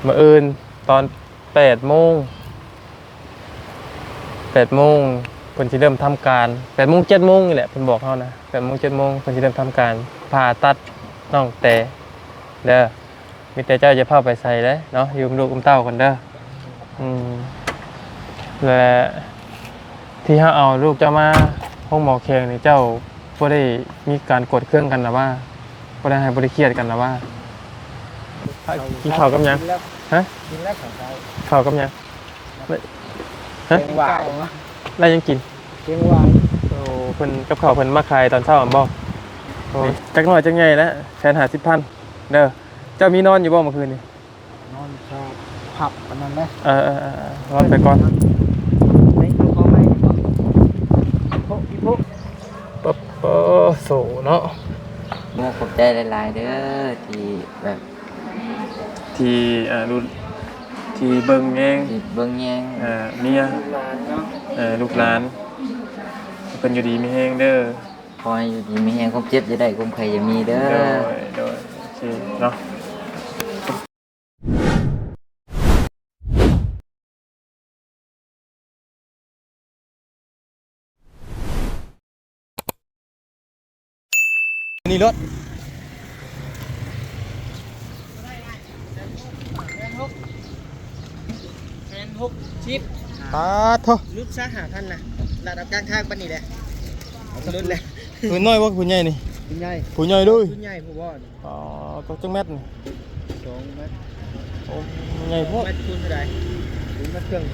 มื้ออื่นตอน8 โมง8 โมงเพิ่นสิเริ่มทำการ8 โมง 7 โมงนี่แหละเพิ่นบอกเฮานะ8 โมง 7 โมงเพิ่นสิเริ่มทำการผ่าตัดน้องแต่เด้อมีแต่เจ้าจะพาไปใส่เด้เนาะอยู่กับลูกกับเต้ากันเด้อและที่เฮาเอาลูกเจ้ามาห้องหมอแขงนี่เจ้าบ่ได้มีการกดเครื่องกันนะว่าบ่ได้ให้บ่ได้เครียดกันนะว่ากินข้าวกับหยังฮะ กินแล้วของเขา ข้าวกับหยังฮะ เชียงหวาย แล้วยังกิน เชียงหวาย โอ้เพิ่นกับข้าวเพิ่นมาขายตอนเช้าอ่ะบ่โอ้จักหน่อยจักใหญ่แล้ว150,000เด้อเจ้ามีนอนอยู่บ่เมื่อคืนนี่ นอนชาผับอันนั้นไหม นอนไปก่อน ไม่เอาเขาไม่พวกพี่พวก ปั๊บโสเนาะ โมขอบใจหลายๆเด้อที่แบบ ที่ดูที่เบิ่งแยง ที่เบิ่งแยง เมีย หลานเนาะ ลูกหลานเพิ่นอยู่ดีมีแฮงเด้อ คอยอยู่ดีมีแฮงความเจ็บจะได้ความไข้จะมีเด้อ โดยโอเคเนาะนี่รถแฟนฮุกชิป ปาโถ รุดซะหาท่านนะระดับกลางทางปานนี้แหละรุดเลย ผู้น้อยบ่ผู้ใหญ่นี่ คุณใหญ่ ผู้ใหญ่ด้วย คุณใหญ่ผู้บ่อน ก็จังแม่นนี่ 2 เมตร โอ้ใหญ่โพด เมตรคูณเท่าไหร่2 เมตรครึ่ง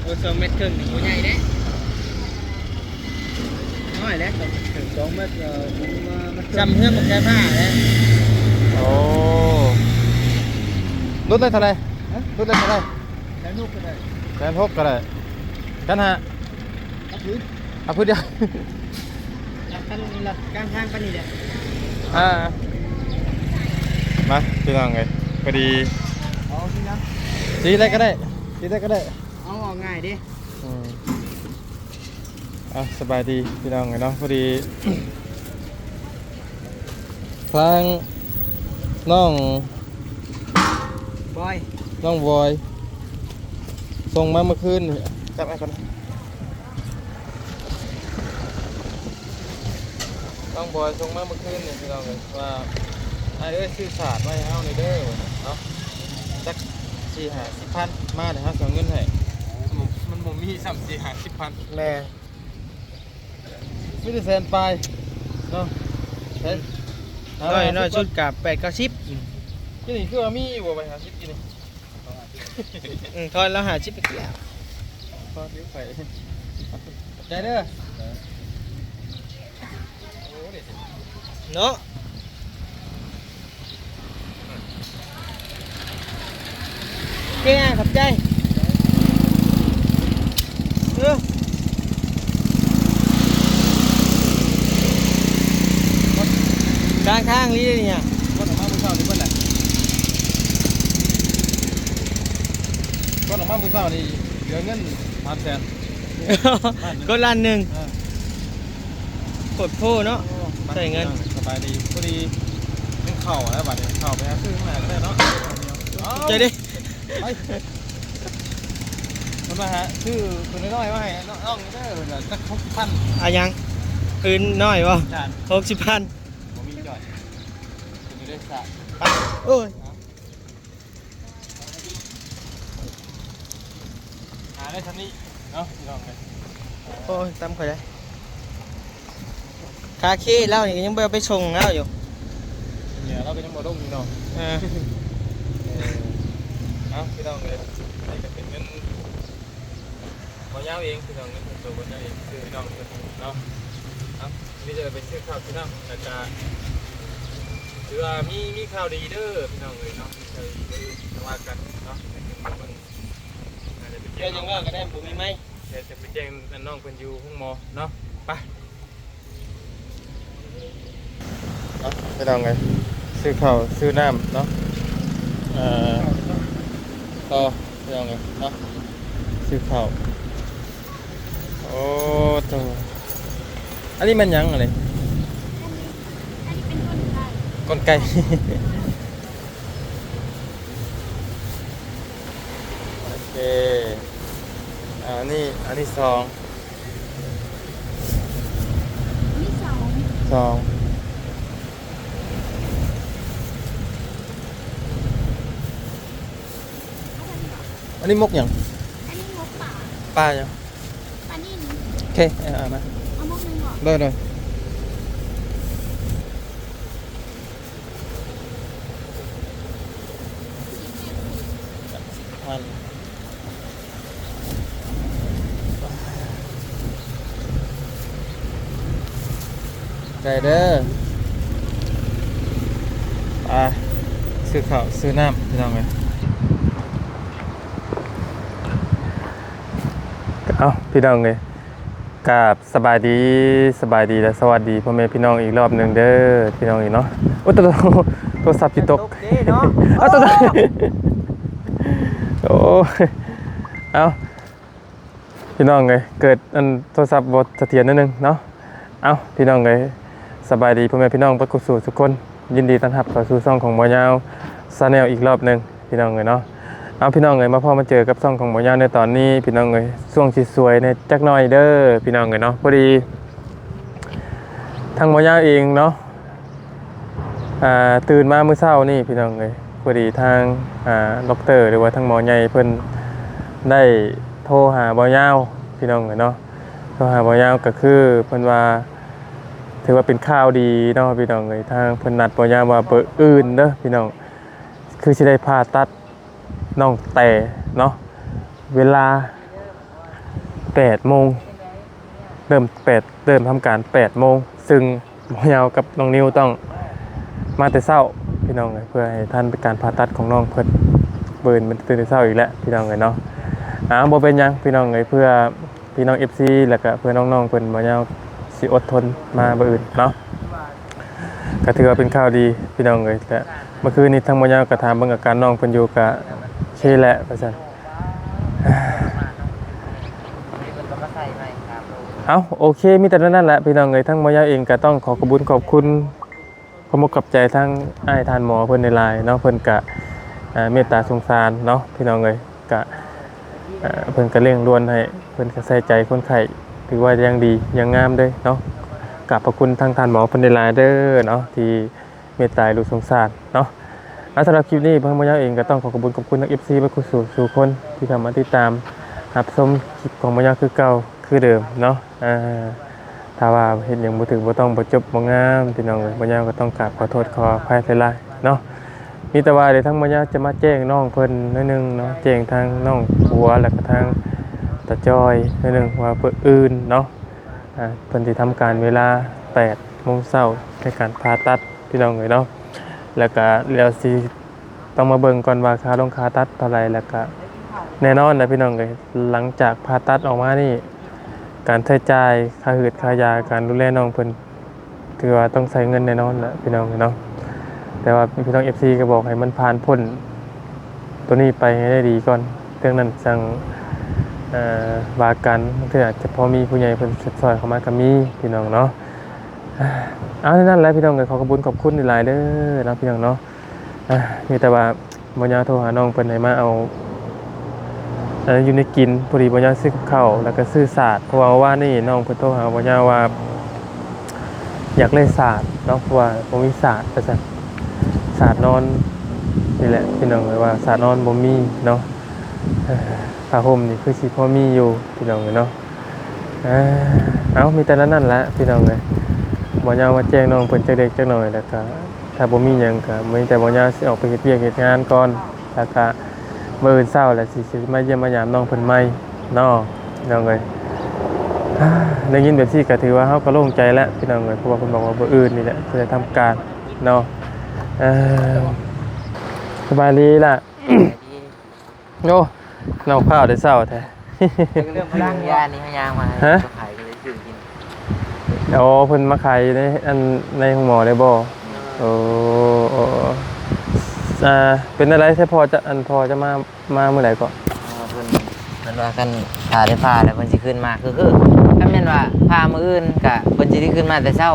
โอ้2 เมตรครึ่งนี่ผู้ใหญ่เด้น้อยแล้วถึง2 เมตรจำเพื่อนมันแค่ผ้าแล้ว โอ้รถได้เท่าไหร่รถได้เท่าไหร่ แค่ลูกก็ได้ 1,600ก็ได้กันฮะ เอาพื้น เอาพื้นเดียว รับกันหลักกลางทางปานนี้แหละ มาพี่น้องไงพอดี เอาสินะ สีอะไรก็ได้สีอะไรก็ได้ เอาออกง่ายดิ สบายดีพี่น้องไงเนาะพอดี ทางน้อง บอย บอยส่งมาเมื่อคืนนี่จับไอ้คนน้องบอยส่งมาเมื่อคืนนี่พี่น้องเลยว่าไอ้ซื้อศาสตร์ไว้ให้เอาในเด้อเนาะจัก40-50,000มาเดี๋ยวฮะส่งเงินให้มันบ่มี30-50,000แน่ไม่ได้แสนปลายเนาะเฮ้ย น้อยชุดกับ8-90 ที่นี่คือว่ามีอยู่บ่ไปหาชิปกินนี่ ทอนแล้วหาชิปไปเกี่ยว พอดิ้วไปใจเด้อ เนาะเก่งขอบใจกลางทางนี้เนี่ย ก็ออกมามือเช้านี่เพิ่นแหละก็ออกมามือเช้านี่เหลือเงิน300,000 ก็ล้านหนึ่งกดโพเนาะ ใส่เงิน สบายดีพอดีเป็นเข่าแล้วบัดนี้เข่าไปหาซื้อข้างหน้าก็ได้เนาะ ใจดิ ไปมันมาหาซื้อตัวน้อยๆมาให้น้องๆเด้อน่ะสัก6,000 อายังคืนน้อยวะ จาน 60,000 บ่มีจ่อยอยู่ได้สะ โอ้ย หาได้ทันนี้เนาะพี่น้องเลย โอ้ยตามข่อยได้คาขี้แล้วนี่ยังไปชงแล้วอยู่ เนี่ยเราก็ยังบ่ลงอยู่เนาะ เออ เอาพี่น้องเลยนี่ก็เป็นเงินบ่ยาวเองพี่น้องเงินตัวบ่ยาวเองคือพี่น้องเนาะเอานี่จะไปซื้อข้าวพี่น้องแล้วก็ถือว่ามีข่าวดีเด้อพี่น้องเลยเนาะเคยว่ากันเนาะอาจจะไป เดี๋ แจ้ ยว ง ยังว่าก็ได้ผมมีไหม เดี๋ยวจะไปแจ้งน้องเพิ่นอยู่ห้องหมอเนาะไปพี่น้องเลยซื้อข้าวซื้อน้ำเนาะต่อพี่น้องเลยเนาะซื้อข้าวโอ้ตัวอันนี้มันหยังอะไรกลไก อันนี้สอง นี่สอง สองอันนี้มกอย่าง อันนี้งบป่า ปลาอย่าง ปลานิ่ม โอเคเอามา เอามกหนึ่งก่อน เลยมันไก่เด้อซื้อข้าวซื้อน้ำพี่น้องเลยเอาพี่น้องเลยกราบสบายดีและสวัสดีพ่อแม่พี่น้องอีกรอบหนึ่งเด้อพี่น้องอีกเนาะโอ้ตัวโทรศัพท์จิตกเนาะเอาตัวโอ้เอาพี่น้องเลยเกิดอันโทรศัพท์บดเสถียรนิดนึงเนาะเอาพี่น้องเลยสบายดีพ่อแม่พี่น้องประกุศลทุกคนยินดีต้อนรับเข้าสู่ช่องของหมอยาวซาแนลอีกรอบหนึ่งพี่น้องเลยเนาะเอาพี่น้องเลยมาพอมาเจอกับช่องของหมอยาวในตอนนี้พี่น้องเลยช่วงสวยๆในจักหน่อยเด้อพี่น้องเลยเนาะพอดีทางหมอยาวเองเนาะตื่นมาเมื่อเช้านี่พี่น้องเลยพอดีทางด็อกเตอร์หรือว่าทางหมอใหญ่เพิ่นได้โทรหาหมอยาวพี่น้องเลยเนาะโทรหาหมอยาวก็คือเพิ่นว่าถือว่าเป็นข่าวดีเนาะพี่น้องเลยทางเพิ่นนัดหมอยาวว่าเบอร์อื่นเด้อพี่น้องคือสิได้ผ่าตัดน้องแต่เนาะเวลา8 โมงเริ่มทำการ8 โมงซึ่งหมอยาวกับน้องนิวต้องมาแต่เช้าพี่น้องเลยเพื่อให้ท่านเป็นการผ่าตัดของน้องเพิ่นเบิร์นมันตื่นแต่เช้าอีกแล้วพี่น้องเลยเนาะบ่เป็นยังพี่น้องเลยเพื่อพี่น้อง FC แล้วก็เพื่อน้องๆเพิ่นหมอยาวสิอดทนมาบ่อื่นเนาะก็ถือว่าเป็นข่าวดีพี่น้องเลยแต่เมื่อคืนนี้ทางหมอยาวก็ถามเบิ่งอาการน้องเพิ่นอยู่ก็โอเคแหละว่าซั่นเอาโอเคมีแต่นั้นแหละพี่น้องเลยทั้งหมอยาวเองก็ต้องขอบคุณขอบกับใจทั้งอ้ายทานหมอเพิ่นในไลน์เนาะเพิ่นกะเมตตาสงสารเนาะพี่น้องเลยกะเพิ่นก็เร่งด่วนให้เพิ่นก็ใส่ใจคนไข้ถือว่ายังดียังงามเด้เนาะกราบขอบคุณทางทานหมอเพิ่นในไลน์เด้อเนาะที่เมตตาลูกสงสารเนาะสำหรับคลิปนี้เพิ่นหมอยาวเองก็ต้องขอบคุณทั้ง FC และสู่คนที่เข้ามาติดตามรับชมคลิปของหมอยาวคือเก่าคือเดิมเนาะถ้าว่าเห็นอย่างบ่ถึงบ่ต้องบ่จบบ่งามพี่น้องเลยหมอยาวก็ต้องกราบขอโทษขออภัยหลายๆเนาะมีแต่ว่าเดี๋ยวทั้งหมอยาวจะมาแจ้งน้องเพิ่นนิดนึงเนาะแจ้งทางน้องผัวแล้วก็ทางตาจอยนิดนึงว่าเพิ่นอื่นเนาะเพิ่นสิทำการเวลา 8 โมงเช้าในการผ่าตัดพี่น้องเลยเนาะแล้วก็แล้วสิต้องมาเบิ่งก่อนว่าค่าตัดเท่าไหร่แล้วก็แน่นอนนะพี่น้องเลยหลังจากผ่าตัดออกมานี่การใช้จ่ายค่าหืดค่ายาการดูแลน้องเพิ่นถือว่าต้องใช้เงินแน่นอนแหละพี่น้องเนาะแต่ว่าพี่น้อง FC ก็บอกให้มันผ่านพ้นตัวนี้ไปให้ได้ดีก่อนเรื่องนั้นสั่งว่ากันคืออาจจะพอมีผู้ใหญ่เพิ่นซอยเข้ามาก็มีพี่น้องเนาะเอาเท่านั้นแหละพี่น้องเลยขอบคุณหลายๆเด้อนะพี่น้องเนาะมีแต่ว่าบ่ยาวโทรหาน้องเพิ่นให้มาเอาอยู่ในกินพอดีบ่ยาวซื้อกับข้าวแล้วก็ซื้อศาสตร์เพราะว่านี่น้องเพิ่นโทรหาบ่ยาวว่าอยากเล่นศาสตร์เนาะเพราะว่าบ่มีศาสตร์ว่าซั่นศาสตร์นอนนี่แหละพี่น้องเลยว่าศาสตร์นอนบ่มีเนาะผ้าห่มนี่คือสิพอมีอยู่พี่น้องเนาะเอามีแต่นั้นแหละพี่น้องเลยบ่ยาวมาแจ้งน้องเพิ่นจักเด็กจักหน่อยแล้วก็ถ้าบ่มีหยังก็มีแต่บ่ยาวสิออกไปเฮ็ดเวียกเฮ็ดงานก่อนแล้วก็มื้ออื่นเช้าแล้วสิมาเยี่ยมมายามน้องเพิ่นใหม่เนาะพี่น้องเอ้ยได้ยินแบบนี้ก็ถือว่าเฮาก็โล่งใจแล้วพี่น้องเอ้ยเพราะว่าเพิ่นบอกว่ามื้ออื่นนี่แหละจะทำการเนาะสบายดีล่ะโอ้น้องข้าวได้เช้าแท้ เรื่องพลังยานี่ให้ยางมาให้ขายก็เลยซื้อกิน โอ้เพิ่นมาขายในห้องหมอได้บ่โอ้เป็นอะไรแท้พอจะมาเมื่อไหร่ก่อนเพิ่นว่ากันถ้าได้พาแล้วเพิ่นสิขึ้นมาคือถ้าแม่นว่าพามื้ออื่นก็เพิ่นสิได้ขึ้นมาแต่เช้า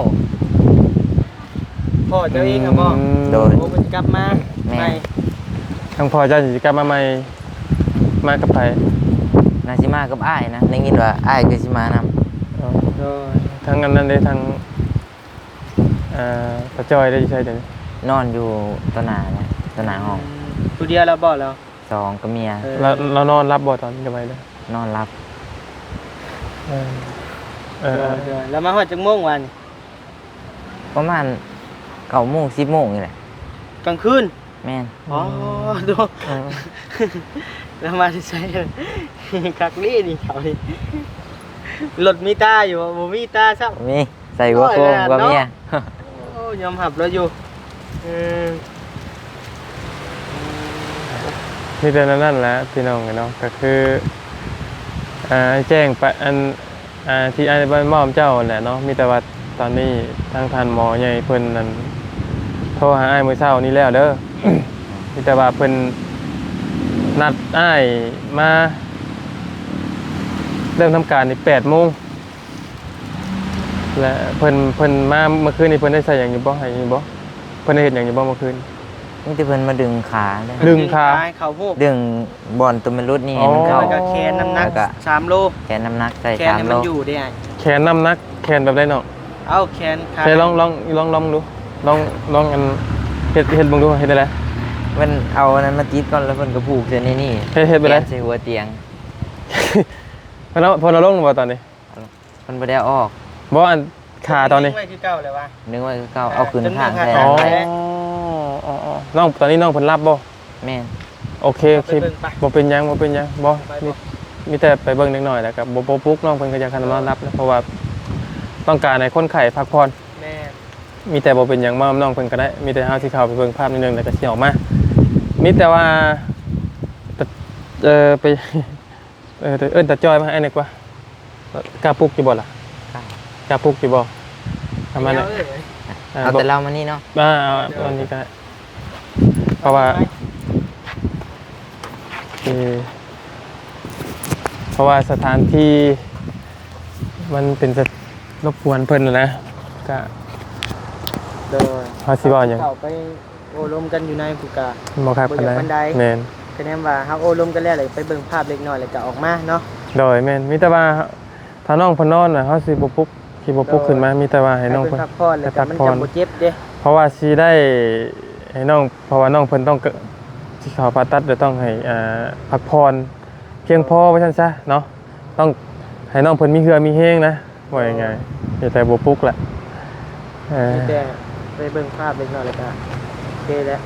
พ่อเจ้าเองครับพ่อ โดย โอ้มันกลับมาใหม่ ทางพ่อเจ้าสิกลับมาใหม่ มากับไผ นาสิมากับอ้ายนะได้ยินว่าอ้ายคือสิมานำ อ๋อ โดย ทางนั้นได้ทางป้าจอยได้ใช่เดี๋ยวนี้ นอนอยู่ต้นหน้านะต้นหน้าห้อง ผู้เดียวแล้วบ่แล้ว สองกับเมีย เรานอนรับบ่ตอนจะไปเลย นอนรับ เออ โดยแล้วมาฮอดจังโมงวัน ประมาณ9 โมง 10 โมงนี่แหละ กลางคืน แม่น อ๋อดูแล้วมาใช้คักลี่นี่เขานี่รถมีตาอยู่บ่มีตาซับ มีใส่หัวโคมกับเมีย โอ้ยอมหับแล้วอยู่เออ นี่แต่นั่นแหละพี่น้องกันเนาะก็คือแจ้งไปที่บ้านมอมเจ้าแหละเนาะมีแต่ว่าตอนนี้ทางทันหมอใหญ่เพิ่นนั่นโทรหาอ้ายมื้อเช้านี้แล้วเด้อ มีแต่ว่าเพิ่นนัดอ้ายมาเริ่มทำการนี่8 โมงและเพิ่นมาเมื่อคืนนี้เพิ่นได้ใส่หยังอยู่บ่ให้อยู่บ่เพิ่นได้เฮ็ดหยังอยู่บ่เมื่อคืน นี่ที่เพิ่นมาดึงขาเด้อ ดึงขา ให้เขาฮูก ดึงบอลตัวมันรุดนี่ให้มัน แล้ เข้าว ก็แคนน้ำหนัก แล้วก็ 3โล แขนน้ำหนักใส่ แคนให้ 3 มั โล นอยู่ได้ไง แขนน้ำหนักแขนแบบใดเนาะ เอาแคนขา ใช่ลองดูลองอันเฮ็ดบ่งดูเฮ็ดได้แล้ว เพิ่นเอาอันนั้นมาติดก่อนแล้วเพิ่นก็ผูกเส้นนี่ เฮ็ดไปเลย ใส่หัวเตียง พอเราลงบ่ตอนนี้ เพิ่นบ่ได้เอาออก บ่อันขาตอนนี้ ไว้คือเก่าเลยว่ะ นึกว่าคือเก่าเอาขึ้นข้างแทน อ๋อ ไว้ น้องตอนนี้น้องเพิ่นรับบ่ แม่น โอเคบ่เป็นหยังบ่มีแต่ไปเบิ่งนิดหน่อยแล้วก็บ่ปลุกน้องเพิ่นก็อยากให้นอนรับนะเพราะว่าต้องการให้คนไข้พักผ่อน แม่ มีแต่บ่เป็นหยังมาน้องเพิ่นก็ได้มีแต่เฮาสิเข้าไปเบิ่งภาพนิดนึงแล้วก็สิออกมามีแต่ว่าไปตาจอยมาให้หน่อยกว่ากล้าปลุกอยู่บ่ล่ะกล้าปลุกอยู่บ่ประมาณนั้น เอาแต่เรามานี่เนาะ เอาอันนี้ก็ได้เพราะว่าสถานที่มันเป็นรบกวนเพิ่นนะก็ โดย เฮาสิเว้าหยัง เข้าไปโอลมกันอยู่ในภูกา บ่ครับ บ่อยากปานใด แม่น คะแนนว่าเฮาโอลมกันแล้วเลยไปเบิ่งภาพเล็กน้อยแล้วก็ออกมาเนาะ โดยแม่นมีแต่ว่าถ้าน้องเพิ่นนอนน่ะเฮาสิบ่ปลุกขึ้นมามีแต่ว่าให้น้อง เพิ่ เพิ่น พักผ่อนแล้วก็มันจะบ่เจ็บเด้ เพราะว่าสิได้ให้น้องเพราะว่าน้องเพิ่นต้องสิเข้าผ่าตัดเดี๋ยวต้องให้พักผ่อนเพียงพอว่าซั่นซะเนาะต้องให้น้องเพิ่นมีเหือมีแฮงนะว่ายังไงแต่บ่ปลุกแหละ มีแต่ไปเบิ่งภาพเล็กน้อยแล้วก็โอเคแล้ว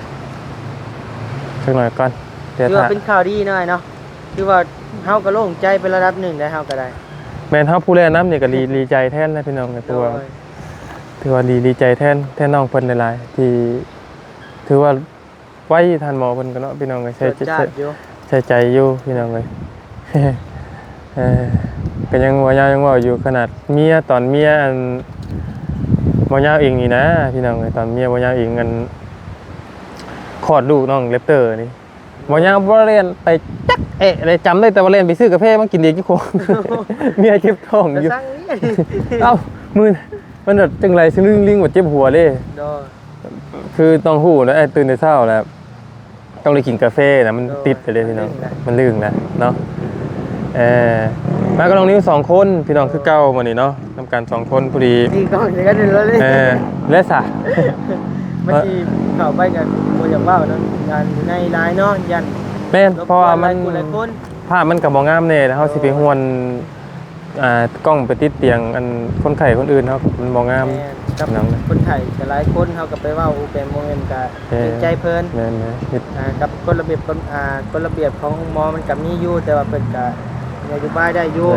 สักหน่อยก่อนเดี๋ยว ถือ ถ้า ว่าเป็นข่าวดีหน่อยเนาะคือว่าเฮาก็โล่งใจไประดับหนึ่งได้เฮาก็ได้ แม่นเฮาผู้แลน้ำนี่ก็ดีใจแทนนะพี่น้องตัวถือว่าดีใจแทนน้องเพิ่นหลายๆที่ถือว่าไว้ทันหมอเพิ่นก็เนาะพี่น้องก็ใช้ จาดอยู่ ใจอยู่พี่น้องเลย ก็ยังว่ายาวยังว่าอยู่ขนาดเมียตอนเมียอันบ่ยาวเองนี่นะพี่น้องเลยตอนเมียบ่ยาวเองกันคลอดลูกน้องเลปเตอร์นี่บ่ยาวบ่เรียนไปจักได้จำได้แต่ว่าเรียนไปซื้อกาแฟมากินเองกี่โคง เมียเจ็บท้องอยู่ สั่งนี่ เอ้ามือมันแบบจังไรซึ่งลิงว่าเจ็บหัวเลย โดย คือต้องหู้นะตื่นแต่เช้าแล้วต้องเลยกินกาแฟนะมันติดไปเลยพี่น้องมันลื่นนะเนาะมากับน้องนิ้ว2 คนพี่น้องคือเก้ามานี่เนาะทำการ2 คนพอดี ดีก่อนเดี๋ยวก็เดี๋ยวเลย และสะ เมื่อกี้เข้าไปกันบ่อยากว่าเนาะงานอยู่ในไลน์เนาะยัน แม่นเพราะว่ามัน หลายคน ภาพมันกับบ่งามแน่นะเฮาสิไปฮวนกล้องไปติดเตียงอันคนไข้คนอื่นเฮามันบ่งาม กับคนไทยแต่หลายคนเฮาก็ไปเว้าเป็นโมเมนต์ก็เกรงใจเพิ่น แม่นเฮ็ด กับกฎระเบียบกฎระเบียบของหมอมันก็มีอยู่แต่ว่าเพิ่นก็นโยบายได้อยู่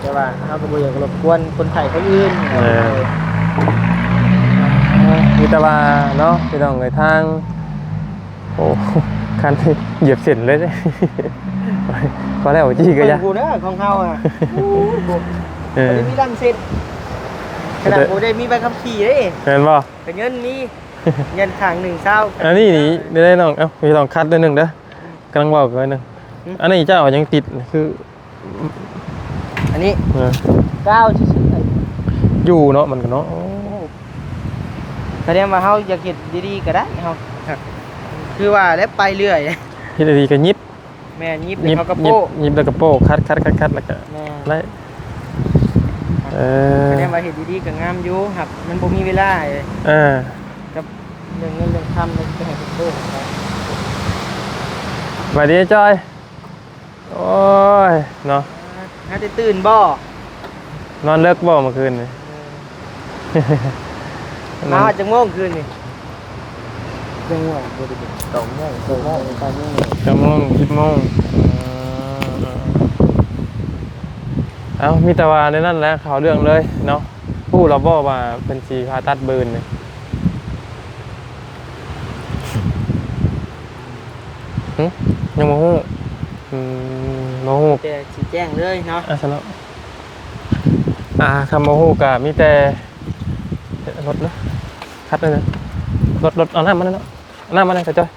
แต่ว่าเฮาก็บ่อยากรบกวนคนไทยคนอื่น มีแต่ว่าเนาะพี่น้องเลยทางโอ้คันเหยียบเส้นเลย พอแล้วจี้ก็ยะ กูเด้อของเฮาอ่ะบ่ได้มีลังเซ็นขนาดบ่ได้มีใบขับขี่เด้ เห็นบ่ แต่เงินมีเงินข้าง1เช้า อันนี้นี่ได้น้องพี่น้องคัดด้วยนึงเด้อกำลังเว้ากันนึงอันนี้เจ้ายังติดคือ อันนี้9ซื่อ อยู่เนาะมันก็เนาะ แสดงว่าเฮาอยากเฮ็ดดีๆก็ได้เฮาคือว่าแล้วไปเรื่อย เฮ็ดดีก็ยิบ แม่ยิบเลยเขากระโปง ยิบแล้วก็โป้คัดแล้วก็ แม่ ไล่เออ คะแนนว่าเห็นดีๆก็งามอยู่ครับมันบ่มีเวลา กับเรื่องเงินเรื่องคำเลยจะให้เป็นเรื่องครับ สวัสดีจอย โอ้ยเนาะ ถ้าได้ตื่นบ่ นอนเลิกบ่เมื่อคืนนี่ มาว่าจะง่วงคืนนี่จะง่วงบ่ได้2:00 3:00 4:00 จะโมง10 โมงเอ้ามีแต่ว่าในนั้นแหละข่าวเรื่องเลยเนาะผู้เราบอกว่าเป็นสีผ่าตัดเบิร์นนี่ยังโมโหโมโห แต่สิแจ้งเลยเนาะ สำหรับคำโมโหกะมีแต่รถนะคัดเลยนะรถเอาหน้ามันเนาะหน้ามันเลยกระจอย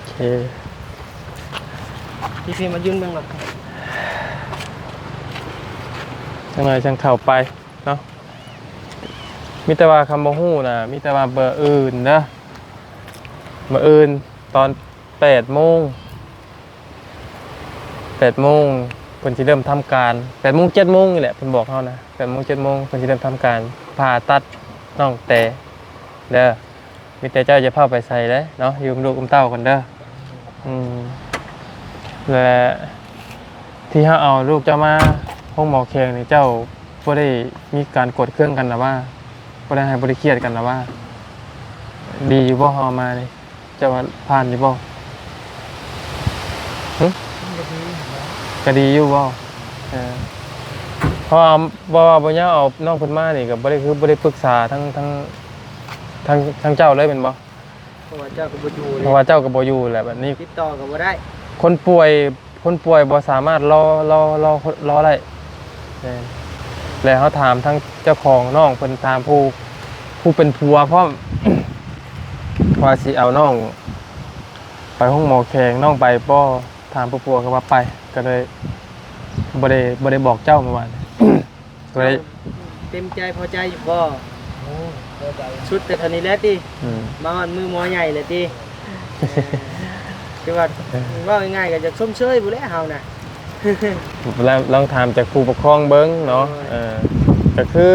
โอเค พี่มายืนเบิ่งหรอก จังไรจังเข้าไปเนาะมีแต่ว่าคำโมโหนะมีแต่ว่าเบอร์อื่นนะเบอร์อื่นตอน8 โมงเพิ่นสิเริ่มทำการ8 โมง 7 โมงนี่แหละเพิ่นบอกเฮานะ8 โมง 7 โมงเพิ่นสิเริ่มทำการผ่าตัดน้องแต่เด้อมีแต่เจ้าจะพาไปใส่เลยเนาะอยู่กับลูกกับเต้ากันเด้อและที่เฮาเอาลูกเจ้ามาห้องหมอแขงนี่เจ้าบ่ได้มีการกดเครื่องกันนะว่าบ่ได้ให้บ่ได้เครียดกันนะว่าดีอยู่บ่เฮามานี่เจ้าว่าผ่านอยู่บ่ก็ดีอยู่บ่เพราะว่าบ่ยาวเอาน้องเพิ่นมานี่ก็บ่ได้บ่ได้ปรึกษาทั้งเจ้าเลยเป็นบ่ เพราะว่าเจ้าก็บ่อยู่ เพราะว่าเจ้าก็บ่อยู่แหละแบบนี้ ติดต่อก็บ่ได้ คนป่วยบ่สามารถรอได้แล้วเขาถามทั้งเจ้าของน้องเพิ่นถามผู้เป็นผัวพร้อม ว่าสิเอาน้องไปห้องหมอแขงน้องไปบ่ถามผู้ผัวก็ว่าไปก็เลยบ่ได้บอกเจ้าเมื่อวาน ก็เลย เต็มใจพอใจอยู่บ่ชุดแต่เท่านี้แหละติมาฮอดมือหมอใหญ่เลยติคือว่าง่ายๆก็จะส้มเชยบ่แล้วเฮาน่ะ แล้วลองถามจากผู้ปกครองเบิ้งเนาะก็คือ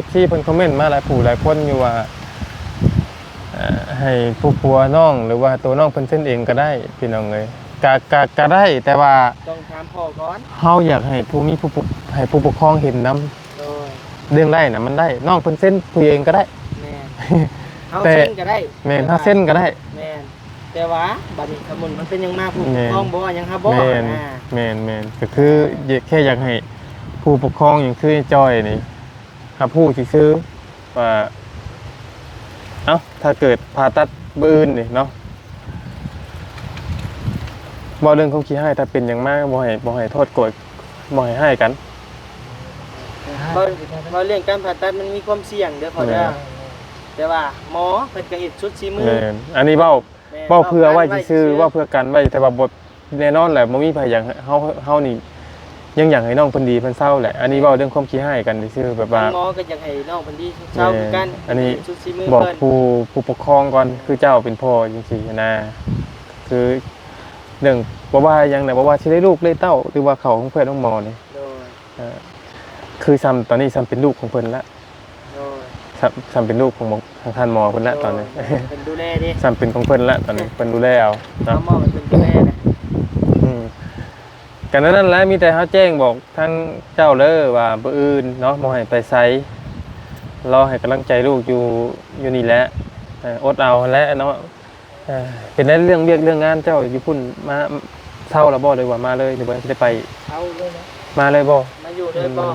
FCเพิ่นคอมเมนต์มาหลายผู้หลายคนอยู่ว่าให้ผู้ผัวน้องหรือว่าตัวน้องเพิ่นเส้นเองก็ได้พี่น้องเอ้ยก็ได้แต่ว่า ต้องถามพ่อก่อน เฮาอยากให้ผู้ปกครองเห็นนํ โดย เรื่องได้น่ะมันได้น้องเพิ่นเส้นผู้เองก็ได้ แม่นเฮาเส้นก็ได้ แม่นถ้าเส้นก็ได้ แม่นแต่ว่าบัดนี้ขมุนมันเป็นยังมาผู้ป แม่ ก น ครองบ่ยังหาบ่ แม่น อ่า แม่นก็คือแค่อยากให้ผู้ปกครองอย่างคือจอยนี่ครับผู้ซื่อๆว่าเอ้าถ้าเกิดผ่าตัดบื้ออื่นนี่เนาะบ่เรื่องเขาขี้ให้ถ้าเป็นอย่างมากบ่ให้โทษโกรธบ่ให้กัน บ่เรื่องการผ่าตัดมันมีความเสี่ยงเด้อพ่อเด้อแต่ว่าหมอเพิ่นก็เฮ็ดชุดสีมือ แม่นอันนี้เว้าเพื่อไว้ซื่อๆเว้าเพื่อกันไว้แต่ว่าบทแน่นอนแหละบ่มีไผอย่างเฮานี่ยังอยากให้น้องเพิ่นดีเพิ่นเศร้าแหละอันนี้เว้าเรื่องความขี้ให้กันซื่อๆแบบว่า หมอก็อยากให้น้องเพิ่นดีเช้าคือกัน อันนี้ ชุดสีมือ บอก เพิ่น ผู้ปกครองก่อนคือเจ้าเป็นพ่อจริงๆนะคือเรื่องบ่ว่าหยังน่ะบ่ว่าสิได้ลูกได้เต้าหรือว่าเขาของเพิ่นของหมอนี่ โดย คือตอนนี้ซ้ำเป็นลูกของเพิ่นละ โดย ซ้ำเป็นลูกของทางท่านหมอเพิ่นละตอนนี้ เป็นดูแลดิ ซ้ำเป็นของเพิ่นละตอนนี้เพิ่นดูแลเอา น้อ เนาะ งหมอมันเป็นดูแลนะ กันนั้นแหละมีแต่เขาแจ้งบอกทั้งเจ้าเลยว่าบ่อื่นเนาะบ่ให้ไปไสรอให้กำลังใจลูกอยู่นี่แหละอดเอาและเนาะเป็นเรื่องเรียกเรื่องงานเจ้าอยู่พุ่นมาเช่าแล้วบ่เลยว่ามาเลยหรือว่าสิได้ไป เอาเลยนะ มาเลยบ่ มาอยู่เลยบ่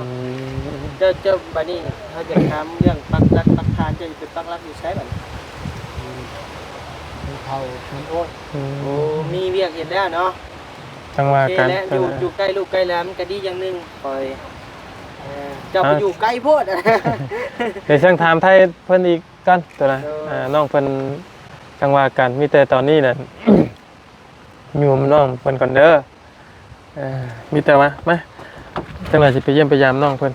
เจ้าบัดนี้เขาจะถามเรื่องปักหลักปักฐานเจะไปปักหลักอยู่ใช้บัดนี้เขามันโอ้ยโอ้มีเวียกเห็นแล้วเนาะ จังว่า โอเค กัน แล้วอยู่ใกล้ลูกใกล้หลานมันก็ดีอย่างหนึงปล่อยเจ้าไปอยู่ใกล้โพด เดี๋ยวช่างถามไทยเพิ่นอีกกันตัวนะน้องเพิ่นจังว่ากันมีแต่ตอนนี้น่ะ อยู่กับน้องเพิ่นก่อนเด้อมีแต่ว่ามาจังได๋สิไปเยี่ยมไปยามน้องเพิ่น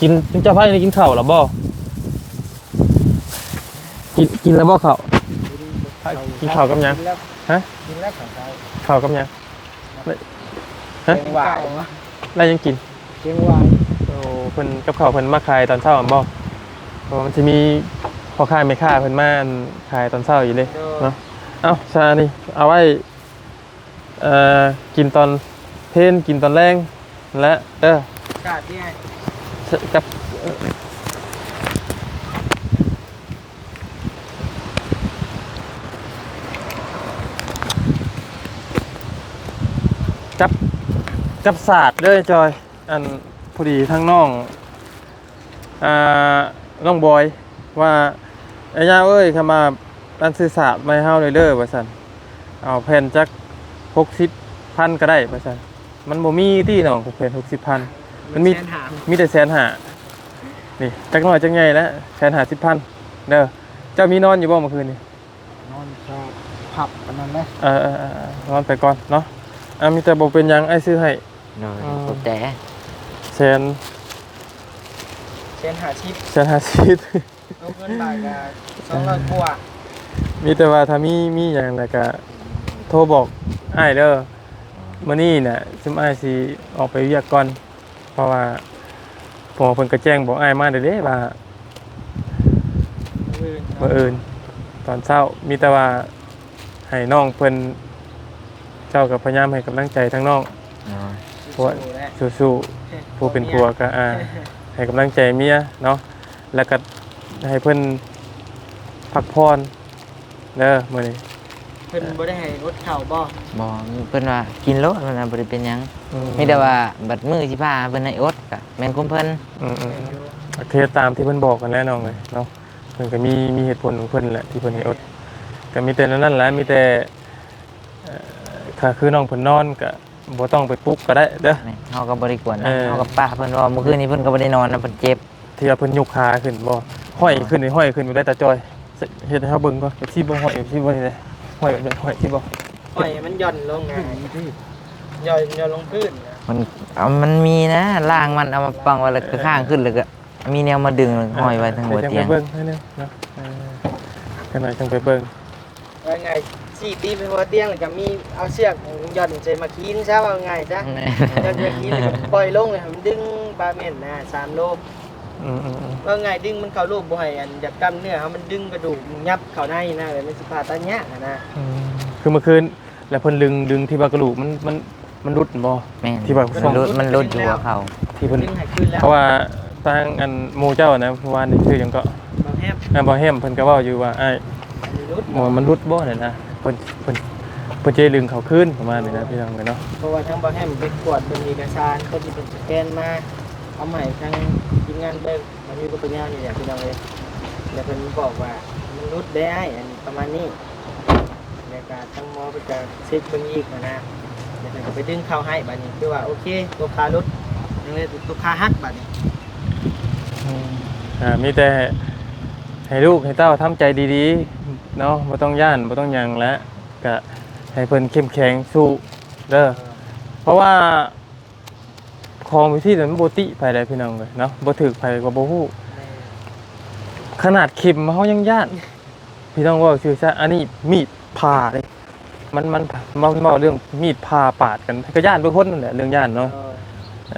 กินเจ้าไผนี่กินข้าวหรอบ่ กินแล้วบ่ข้าวกินข้าวกับหยังฮะ กินแล้วข้าวเช้า ข้าวกับหยังฮะ เชียงหวาย แล้วยังกิน เชียงหวาย โอ้เพิ่นกับข้าวเพิ่นมาขายตอนเช้าบ่เพราะมันสิมีพ่อค้าแม่ค้าเพิ่นมาขายตอนเช้าอยู่เลยเนาะเอ้าซานี่เอาไว้กินตอนเพลนกินตอนแรงและกาดเนี่ย กับกับศาสตร์เด้อจอยอันพอดีทั้งน้องน้องบอยว่าไอ้ย่าเอ้ยเข้ามาอันสื่อศาสตร์ไม่เฮาเลยเด้อว่าซั่นเอาแผ่นจัก60,000ก็ได้ว่าซั่นมันบ่มีที่น้องแผ่น60,000มันมีแต่150,000นี่จักน้อยจักใหญ่แล้ว150,000เด้อเจ้ามีนอนอยู่บ่เมื่อคืนนี่ นอนชอบผับอันนั้นไหม นอนไปก่อนเนาะมีแต่บอกเป็นหยังไอ้ซื้อให้ หน่อยขอบใจ แสน เชนหาชิป แสน50 เอาเงินบาทกับ200กว่า มีแต่ว่าถ้ามีอย่างไรก็โทรบอกอ้ายเด้อมื้อนี้น่ะซุมอ้ายสิออกไปเวียกก่อนเพราะว่าพอเพิ่นก็แจ้งบอกอ้ายมาเด้ว่ามื้ออื่นตอนเช้ามีแต่ว่าให้น้องเพิ่นเจ้าก็พยายามให้กำลังใจทั้งน้อง สู้ๆผู้เป็นผัวก็ให้กำลังใจเมียเนาะแล้วก็ให้เพิ่นพักผ่อนเด้อมื้อนี้ เพิ่นบ่ได้ให้รถเข่าบ่ บ่เพิ่นว่ากินโลดมันน่ะบ่ได้เป็นหยังมีแต่ว่าบัดมื้อสิพาเพิ่นให้อดก็แม่นคุมเพิ่น โอเคตามที่เพิ่นบอกกันแน่นอนเลยเนาะเพิ่นก็มีเหตุผลของเพิ่นแหละที่เพิ่นให้อดก็มีแต่นั้นแหละมีแต่ถ้าคือน้องเพิ่นนอนก็บ่ต้องไปปลุกก็ได้เด้อ แม่นเฮาก็บ่ได้กวนนะเฮาก็ป้าเพิ่นว่าเมื่อคืนนี้เพิ่นก็บ่ได้นอนนะเพิ่นเจ็บ ที่ว่าเพิ่นยกขาขึ้นบ่ห้อยขึ้นนี่ห้อยขึ้นอยู่ได้ตาจอยเฮ็ดให้เฮาเบิ่งก่อนที่บ่ห้อยที่บ่นี่เลยห้อยแบบห้อยที่บ่ ปล่อยมันหย่อนลงไงหย่อนลงพื้น มันมีนะล่างมันเอามาปังไว้แล้วก็ข้างขึ้นแล้วก็มีแนวมาดึงห้อยไว้ทางหัวเตียง ไปเบิ่งให้นึงเนาะกันหน่อยจังไปเบิ่ง ว่าไง4ปีไปหัวเตียงแล้วก็มีเอาเชือกหย่อนใส่มาคีนซะว่าไงจ๊ะหย่อนมาคีนแล้วก็ปล่อยลงเลยมันดึงบาเม่นนะ3โลว่าไงดึงมันเข้ารูปบ่ให้อันอยากกล้ามเนื้อเฮามันดึงกระดูกยับเข้าในนะเลยมันสิผ่าตัดยะนะคือเมื่อคืนแล้วเพิ่นดึงที่ว่ากระดูกมันรุดบ่ แม่น ที่ว่า มันรุดอยู่หัวเข่า ที่เพิ่น ดึงให้ขึ้นแล้ว เพราะว่าทางอันหมู่เจ้านะเพราะว่านี่ชื่อหยังก็ บ่แฮบ บ่แฮมเพิ่นก็เว้าอยู่ว่าอ้าย รุด มันรุดบ่เนี่ยนะเพิ่นจะดึงเขาคืนประมาณนี้นะพี่น้องเนาะ เพราะว่าทางบ่แฮมไปกวดเบิ่งเอกสารเขาสิเป็นสแกนมาเอาใหม่ทางทีมงานเบิ่งมันมีปัญญานี่แหละพี่น้องเอ้ยแล้วเพิ่นบอกว่ามันรุดได้อันประมาณนี้แล้วก็ทางหมอเพิ่นจะเช็คเบิ่งอีกนะแล้วเพิ่นก็ไปดึงเข้าให้บัดนี้คือว่าโอเคตัวขารุดยังเลยตัวขาหักบัดนี้ มีแต่ให้ลูกให้เต้าทำใจดีๆเนาะบ่ต้องย่านบ่ต้องหยังแล้วก็ให้เพิ่นเข้มแข็งสู้เด้อเพราะว่าของวิธีนั้นมันบ่ติไปได้พี่น้องเอ้ยเนาะบ่ถึกไผก็บ่ฮู้ขนาดเข็มเฮายังย่านพี่น้องว่าชื่อซะอันนี้มีดผ่าเด้มันเว้าเรื่องมีดผ่าปาดกันก็ย่านทุกคนนั่นแหละเรื่องย่านเนาะ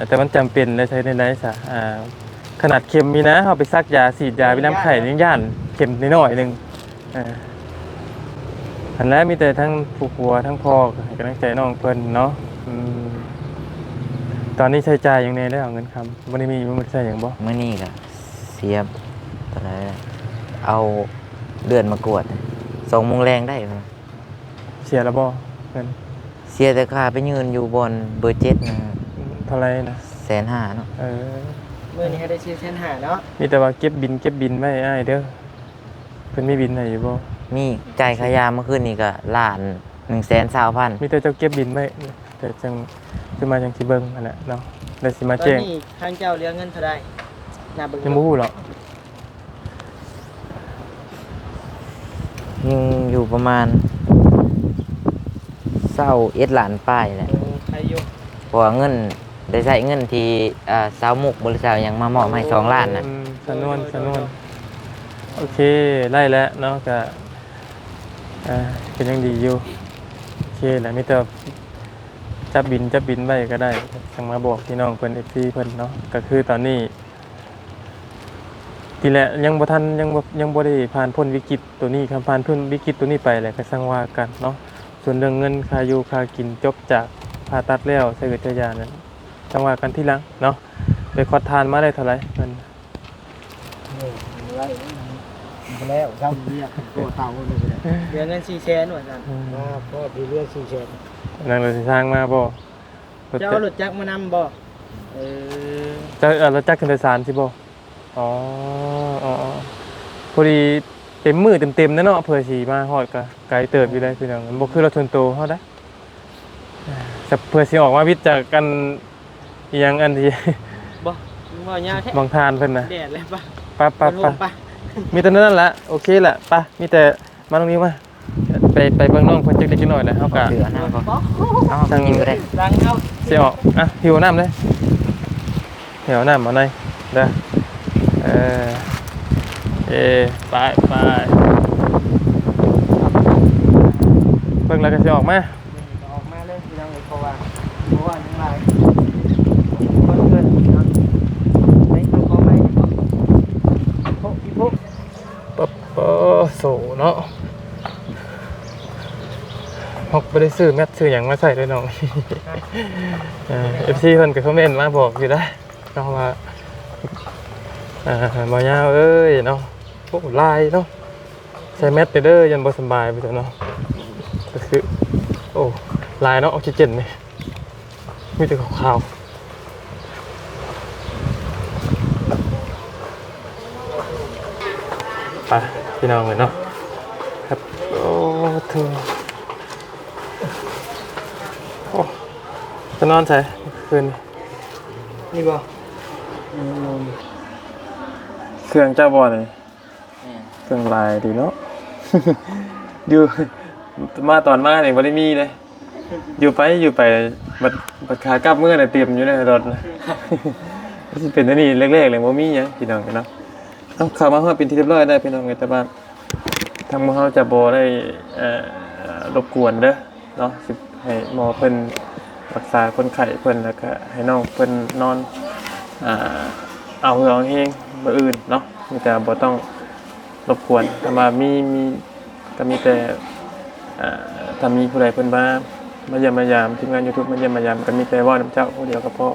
แต่มันจำเป็นและใช้ในไหนซะขนาดเข็มมีนะเอาไปซักยาฉีดยาไปน้ำไข่ยังย่านเข็มนิดหน่อยหนึ่งอันแรกมีแต่ทั้งผู้ผัวทั้งพ่อให้กำลังใจน้องเพิ่นเนาะตอนนี้ใช้จ่ายอย่างไรได้เอาเงินคำวันนี้มีมันใช้อย่างบ่ เมื่อนี้ก็เสียบตอนนั้นเอาเลือดมากวด2 โมงแรงได้มั้ย เสียแล้วบ่เงิน เสียแต่ค่าไปยืนอยู่บนเบอร์7นะ เท่าไรนะ 150,000เนาะ มื้อนี้ให้ได้ชื่อเส้นหาเนาะ มีแต่ว่าเก็บบินไว้อ้ายเด้อเพิ่นมีบินให้อยู่บ่ มีจ่ายค่ายาเมื่อคืนนี้ก็ล้าน120,000 มีแต่เจ้าเก็บบินไว้แต่จังสิมาจังสิเบิ่งนั่นแหละเนาะแล้วสิมาแจ้ง ตอนนี้ทางเจ้าเหลือเงินเท่าใดน่าเบิ่ง ยังบ่ฮู้หรอก ยังอยู่ประมาณ21 ล้านป้ายแหละ ใครอยู่ เพราะว่าเงินได้ใช้เงินที่สาวมุกบริษัทยังมามอบให้2 ล้านนะ สำนวน โอเคไล่แล้วเนาะก็เป็นยังดีอยู่โอเคแหละมีแต่จับบินไว้ก็ได้สั่งมาบอกพี่น้องเพิ่น FC เพิ่นเนาะก็คือตอนนี้ทีแหละยังบ่ได้ผ่านพ้นวิกฤตตัวนี้ครับผ่านพ้นวิกฤตตัวนี้ไปแหละก็สั่งว่ากันเนาะส่วนเรื่องเงินค่าอยู่ค่ากินจบจากผ่าตัดแล้วใช้วิทยานั้นสั่งว่ากันทีหลังเนาะไปขอทานมาได้เท่าไหร่เพิ่น แล้วทำเรียกตัวเต่าเลยเดือนนั้น400,000ว่าซั่นก็ดีเรื่อง400,000 นั่นเราสิสร้างมาบ่ จะเอารถจักรมานำบ่จะรถจักรขึ้นโดยสารสิบ่อ๋อพอดีเต็มมือเต็มๆนะเนาะเผื่อสิมาฮอดก็ไกลเติบอยู่ได้พี่น้องมันบ่คือรถชนโตเฮาได้แต่เผื่อสิออกมาวิทย์จากกันอีหยังอันที่ บ่บ่ยากแท้ บางทานเพิ่นน่ะ แดดเลยป่ะ ไปมีแต่นั้นแหละโอเคแหละไปมีแต่มาตรงนี้มาไปเบิ่งน้องเพิ่นจักเล็กน้อยนะเฮาก็ เหลือน้ำบ่เอาไปกินก็ได้ รังเอา สิออกหิวน้ำเลยหิวน้ำมาหน่อยเด้อไปเบิ่งแล้วก็สิออกมา ออกมาเลยพี่น้องเพราะว่าทั้งหลายเพิ่นเนาะไปดูเอาไหมพี่ปุ๊ ปั๊บโสเนาะฮอกบ่ได้ซื้อแมทซื้อหยังมาใส่ด้วยน้องFC เพิ่นก็คอมเมนต์มาบอกอยู่ได้เนาะว่าบ่ยาวเอ้ยเนาะโอ้ลายเนาะใส่แมทเด้อยันบ่สบายไปจ้ะเนาะก็คือโอ้ลายเนาะออกซิเจนนี่มีแต่ขาวๆไปพี่น้องเลยเนาะครับโอ้ถึงโอ้จะนอนใส่คืน นี่บ่ เครื่องเจ้าบ่อนี่เครื่องลายดีเนาะ อยู่มาตอนมาเนี่ยบ่ได้มีเลยอยู่ไปบัดขากลับเมื่อน่ะเตรียมอยู่ในรถนะ สิเป็นอันนี้แรกๆเลยบ่มีหยังพี่น้องกันเนาะต้องเข้ามาฮอดเป็นที่เรียบร้อยได้พี่น้องแต่ว่าทางหมู่เฮาจะบ่ได้รบกวนเด้อเนาะสิให้หมอเพิ่นรักษาคนไข้เพิ่นแล้วก็ให้น้องเพิ่นนอนเอาเฮงมื้ออื่นเนาะมีแต่บ่ต้องรบกวนแต่ว่ามีก็มีแต่ถ้ามีผู้ใดเพิ่นมาเยี่ยมมายามทีมงาน YouTube มาเยี่ยมมายามก็มีแต่เว้านำเจ้าผู้เดียวก็พอ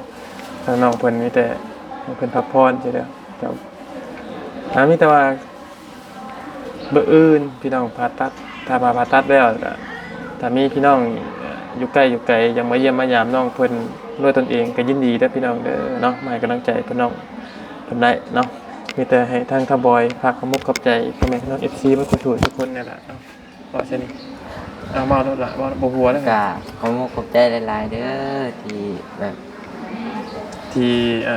ทางน้องเพิ่นมีแต่ให้เพิ่นพักผ่อนซื่อเด้อเจ้ามีแต่ว่ามื้ออื่นพี่น้องผ่าตัดถ้าผ่าตัดแล้วก็ถ้ามีพี่น้องอยู่ใกล้อยู่ไกลยังมาเยี่ยมมายามน้องเพิ่นด้วยตนเองก็ยินดีเด้อพี่น้องเด้อเนาะมาให้กำลังใจพี่น้องเพิ่นได้เนาะมีแต่ให้ทางคาร์บอยฝากขอบใจพ่อแม่พี่น้อง FC มาทุกคนนี่แหละเนาะก็เช่นนี้เอามาโลดละบ่หัวแล้ว ก็ขอบใจหลายๆเด้อที่แบบ ที่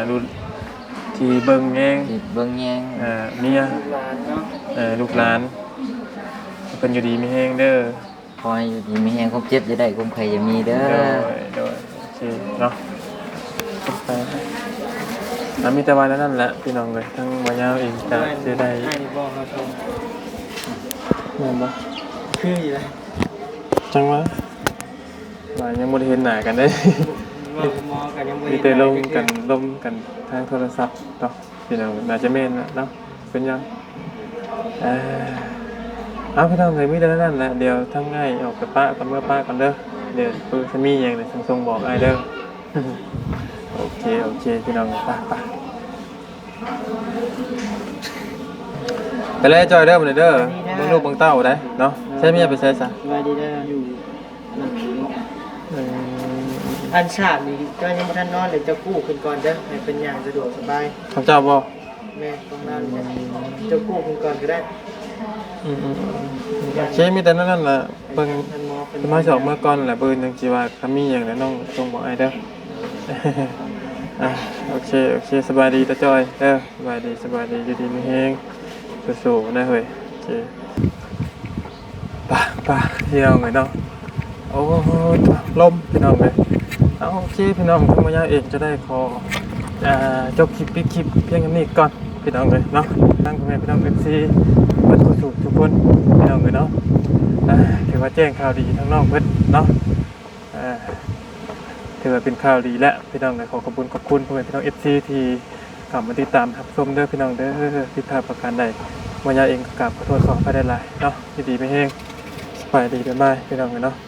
ดูที่เบิ่งแยง ที่เบิ่งแยง เมีย หลานเนาะ ลูกหลานเพิ่นอยู่ดีมีแฮงเด้อ คอยอยู่ดีมีแฮงความเจ็บจะได้ความไข้จะมีเด้อ โดยโอเคเนาะไปมีแต่ว่านั่นแหละพี่น้องเลยทั้งมายาวเองจะสิได้ ให้บ่ครับผม แม่นบ่ คืออยู่เลย จังว่ายังบ่ได้เห็นหน้ากันเด้ ว่ามอกันยังบ่ มีแต่ลมกันทางโทรศัพท์เนาะพี่น้องน่าจะแม่นนะเนาะเป็นยังเอาพี่น้องเลยมีแต่นั่นแหละเดี๋ยวทำง่ายออกไปป้ากันเมื่อป้ากันเด้อเดี๋ยวปืนจะมีอย่างไรส่งบอกไอ้เด้อ โอเคพี่น้องไปเลยจอยเด้อมาเด้อมึงลูกมึงเต้าได้เนาะใช่ไหมไปใช้ซะ สบายดีได้อยู่อันชาตินี่ก็ยังบ่ทันนอนเลยจะกู้ขึ้นก่อนเด้อให้เป็นอย่างสะดวกสบาย ของเจ้าบ่ แม่ต้องนอนเนี่ยจะกู้ขึ้นก่อนก็ได้ ใช่มีแต่นั่นแหละเบิ่ง ท่านหมอเป็น สมาชิกเมื่อก่อนแหละปืนจังสิว่าถ้ามีอย่างนั้นน้องส่งบอกไอ้เด้อ โอเคสบายดีตาจอยเด้อสบายดีอยู่ดีมีแฮงสู้ๆนะเฮ้ยโอเคป่ะพี่น้องเลยเนาะโอ้ลมพี่น้องเลยเอาโอเคพี่น้องทั้งหมดเองจะได้ขอจบคลิปปิดคลิปเพียงแค่นี้ก่อน พี่น้องเลยเนาะทั้งพ่อแม่พี่น้อง FC เพิ่นสู่ทุกคนพี่น้องเลยเนาะถือว่าแจ้งข่าวดีทั้งน้องเพิ่นเนาะถือว่าเป็นข่าวดีและพี่น้องเลยขอขอบคุณพ่อแม่พี่น้อง FC ที่เข้ามาติดตามรับชมเด้อพี่น้องเด้อผิดพลาดประการใดวันยาเองก็กราบขอโทษขออภัยได้หลายเนาะดีๆไม่แห้งไปดีไปไม่พี่น้องเลยเนาะ